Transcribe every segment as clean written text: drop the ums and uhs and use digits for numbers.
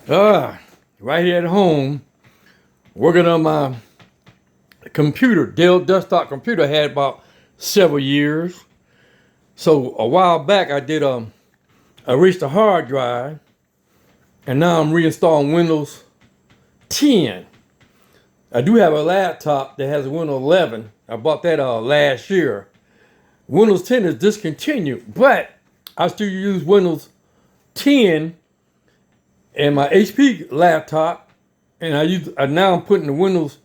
Right here at home, working on my computer, Dell desktop computer I had about several years. So a while back I reached a hard drive and now I'm reinstalling Windows 10. I do have a laptop that has a Windows 11. I bought that last year. Windows 10 is discontinued, but I still use Windows 10 and my HP laptop, and now I'm putting the Windows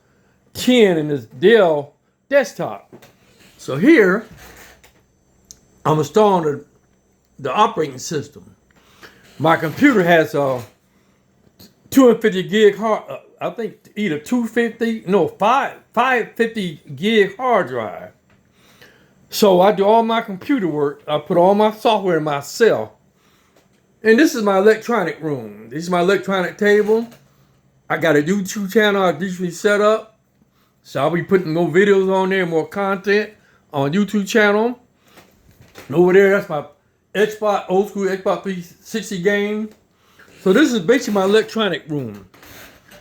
10 in this Dell desktop. So here I'm installing the operating system. My computer has a 250 gig hard, I think either 250, no, 550 gig hard drive. So I do all my computer work. I put all my software in myself. And this is my electronic room. This is my electronic table. I got a YouTube channel I usually set up. So I'll be putting more videos on there, more content on YouTube channel. And over there, that's my Xbox, old school Xbox 360 game. So this is basically my electronic room.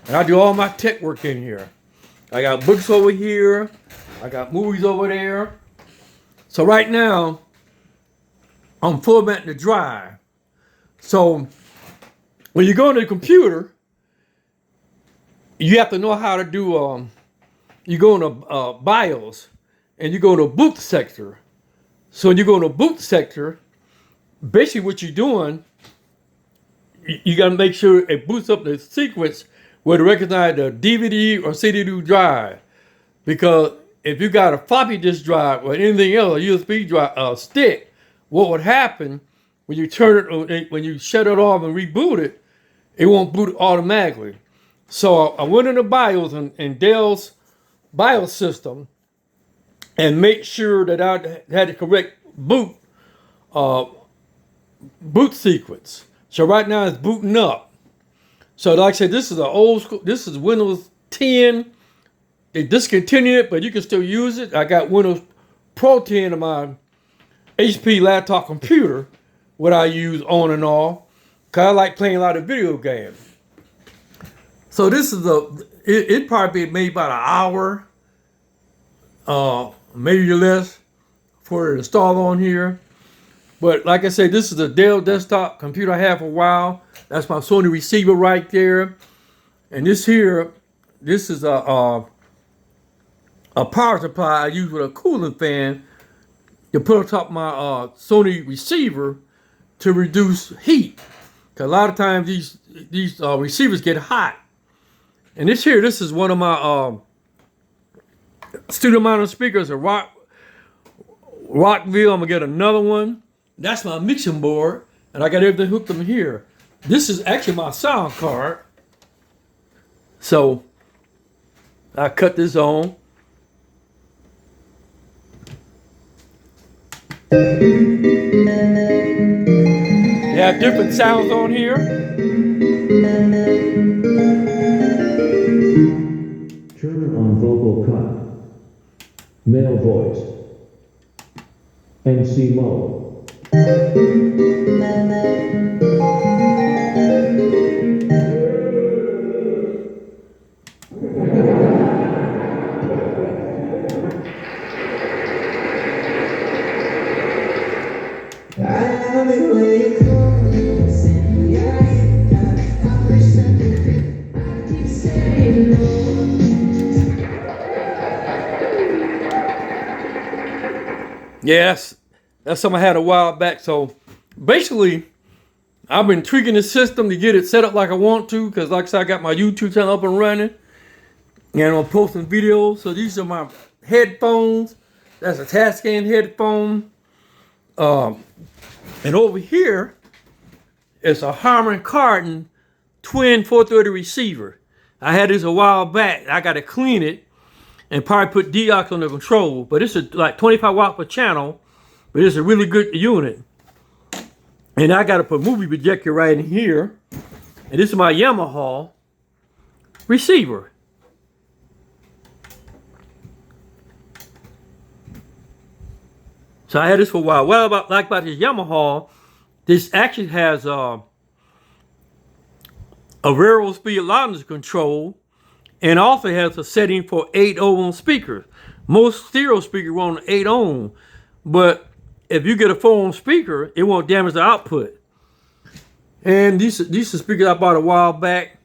And I do all my tech work in here. I got books over here. I got movies over there. So right now, I'm formatting the drive. So when you go into the computer, you have to know how to do, you go into BIOS and you go to boot sector. So when you go into boot sector, basically what you're doing, you got to make sure it boots up the sequence where to recognize the DVD or CD drive. Because if you got a floppy disk drive or anything else, a USB drive, stick, what would happen when you turn it, when you shut it off and reboot it, it won't boot automatically. So I went into BIOS and Dell's BIOS system and make sure that I had the correct boot sequence. So right now it's booting up. So like I said, this is an old school, this is Windows 10. They discontinued it, but you can still use it. I got Windows Pro 10 on my HP laptop computer, what I use on and off, because I like playing a lot of video games. So this is it probably made about an hour, maybe less, for it to install on here. But like I said, this is a Dell desktop computer I have for a while. That's my Sony receiver right there. And this here, this is a power supply I use with a cooling fan to put on top of my Sony receiver to reduce heat. Because a lot of times these receivers get hot. And this is one of my studio mounted speakers, a Rockville. I'm gonna get another one. That's my mixing board, and I got everything hooked up here. This is actually my sound card. So I cut this on. They have different sounds on here. Turn on vocal cut. Male voice. NC mode. Yes, that's something I had a while back. So basically, I've been tweaking the system to get it set up like I want to, because like I said, I got my YouTube channel up and running, and I'm posting videos. So these are my headphones. That's a Tascam headphone. And over here, it's a Harman Kardon twin 430 receiver. I had this a while back. I got to clean it and probably put deox on the control. But this is like 25 watt per channel. But it's a really good unit. And I got to put movie projector right in here. And this is my Yamaha receiver. So I had this for a while. What I like about this Yamaha, this actually has a a variable speed loudness control, and also has a setting for 8 ohm speakers. Most stereo speakers run 8 ohm, but if you get a 4 ohm speaker, it won't damage the output. And these are speakers I bought a while back.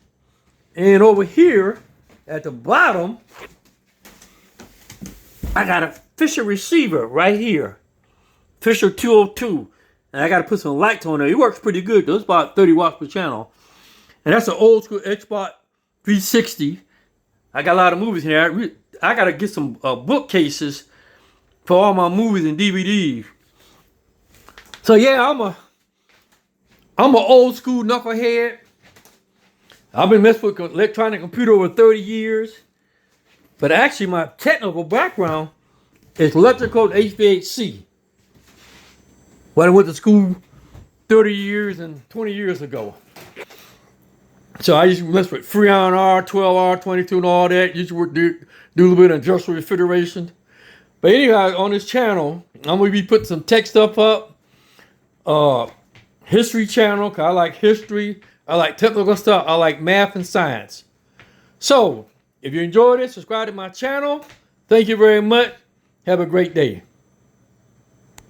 And over here at the bottom, I got a Fisher receiver right here. Fisher 202. And I got to put some lights on there. It works pretty good though. It's about 30 watts per channel. And that's an old school Xbox 360. I got a lot of movies in there. I got to get some bookcases for all my movies and DVDs. So yeah, I'm an old school knucklehead. I've been messing with electronic computer over 30 years. But actually my technical background is electrical HVAC. When I went to school 30 years and 20 years ago. So I used to mess with Freon R, 12R, 22 and all that. Used to do a little bit of industrial refrigeration. But anyway, on this channel, I'm going to be putting some tech stuff up. History channel, because I like history. I like technical stuff. I like math and science. So, if you enjoyed it, subscribe to my channel. Thank you very much. Have a great day.